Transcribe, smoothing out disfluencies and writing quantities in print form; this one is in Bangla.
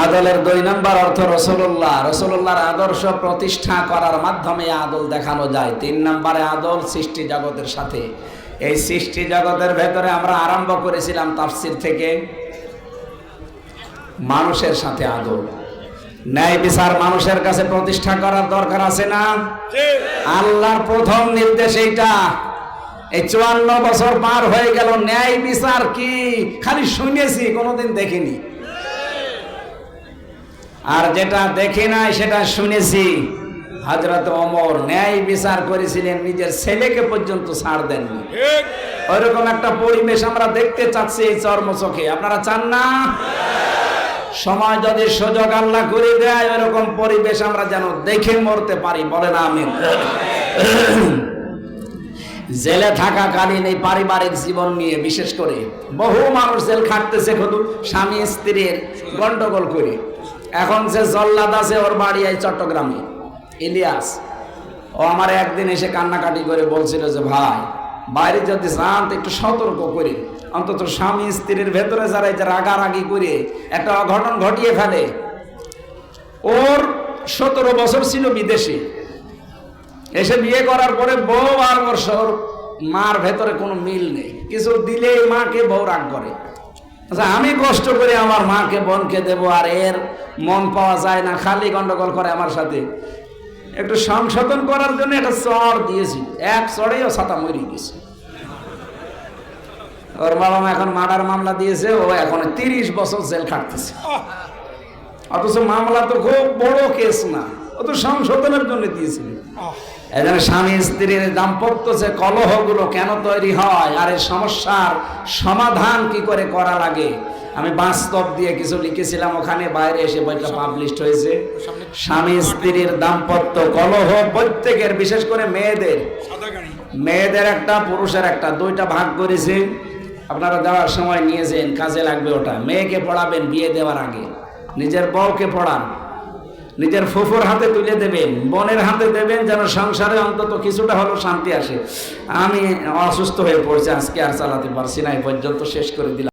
আদলের ২ নম্বর অর্থ রাসূলুল্লাহ। রাসূলুল্লাহর আদর্শ প্রতিষ্ঠা করার মাধ্যমে আদল দেখানো যায়। ৩ নম্বরে আদল সৃষ্টি জগতের সাথে। এই সৃষ্টি জগতের ভেতরে আমরা আরম্ভ করেছিলাম তাফসীর থেকে মানুষের সাথে আদল। ন্যায় বিচার মানুষের কাছে প্রতিষ্ঠা করার দরকার আছে না? আল্লাহর প্রথম নির্দেশ এইটা। এই ৫৪ বছর পার হয়ে গেল, ন্যায় বিচার কি খালি শুনেছি, কোনোদিন দেখিনি। আর যেটা দেখি নাই সেটা শুনেছি। হযরত ওমর ন্যায় বিচার করেছিলেন, নিজের ছেলেকে পর্যন্ত ছাড় দেননি। ওইরকম একটা পরিবেশ আমরা দেখতে চাচ্ছি এই চর্মচোখে। আপনারা চান না? সময় যদি সুযোগ আল্লাহ করে দেয়, ওইরকম পরিবেশ আমরা যেন দেখে মরতে পারি। বলেন আমিন। জেলে থাকাকালীন এই পারিবারিক জীবন নিয়ে বিশেষ করে বহু মানুষ জেল খাটতেছে শুধু স্বামী স্ত্রীর গন্ডগোল করে। এখন যে জল্লাদ আছে, ওর বাড়ি এই চট্টগ্রামে, ইলিয়াস। ও আমার একদিন এসে কান্নাকাটি করে বলছিল যে ভাই, বাইরে যদি যান তো একটু সতর্ক করে, অন্তত স্বামী স্ত্রীর ভেতরে যারা এই যে রাগারাগি করে একটা অঘটন ঘটিয়ে ফেলে। ওর ১৭ বছর ছিল বিদেশে, এসে বিয়ে করার পরে বউ আর ওর মার ভেতরে কোনো মিল নেই। কিছু দিলে মাকে বউ রাগ করে। আচ্ছা, আমি কষ্ট করে আমার মাকে বোনকে দেবো, আর এর মন পাওয়া যায় না, খালি গন্ডগোল করে আমার সাথে। একটু সংশোধন করার জন্য একটা চড় দিয়েছি, এক চড়েই ও ছাতা মরে গেছে। ওর বাবা মা এখন মার্ডার মামলা দিয়েছে, ও এখন ৩০ বছর জেল খাটতেছে। অথচ মামলা তো খুব বড় কেস না, ও তো সংশোধনের জন্য দিয়েছিল। এখানে স্বামী স্ত্রীর দাম্পত্য যে কলহগুলো কেন তৈরি হয়, আর এই সমস্যার সমাধান কি করে করা লাগে, আমি বাস্তব দিয়ে কিছু লিখেছিলাম ওখানে। বাইরে এসে বইটা পাবলিশড হয়েছে। স্বামী স্ত্রীর দাম্পত্য কলহ প্রত্যেকের, বিশেষ করে মেয়েদের একটা, পুরুষের একটা, ২টা ভাগ করেছে। আপনারা দেওয়ার সময় নিয়ে যান, কাজে লাগবে ওটা। মেয়েকে পড়াবেন বিয়ে দেওয়ার আগে, নিজের বউকে পড়ান, নিজের ফুফুর হাতে তুলে দেবেন, বোনের হাতে দেবেন, যেন সংসারে অন্তত কিছুটা হলেও শান্তি আসে। আমি অসুস্থ হয়ে পড়ছি, আজকে আর চালাতে পারছি না, এই পর্যন্ত শেষ করে দিলাম।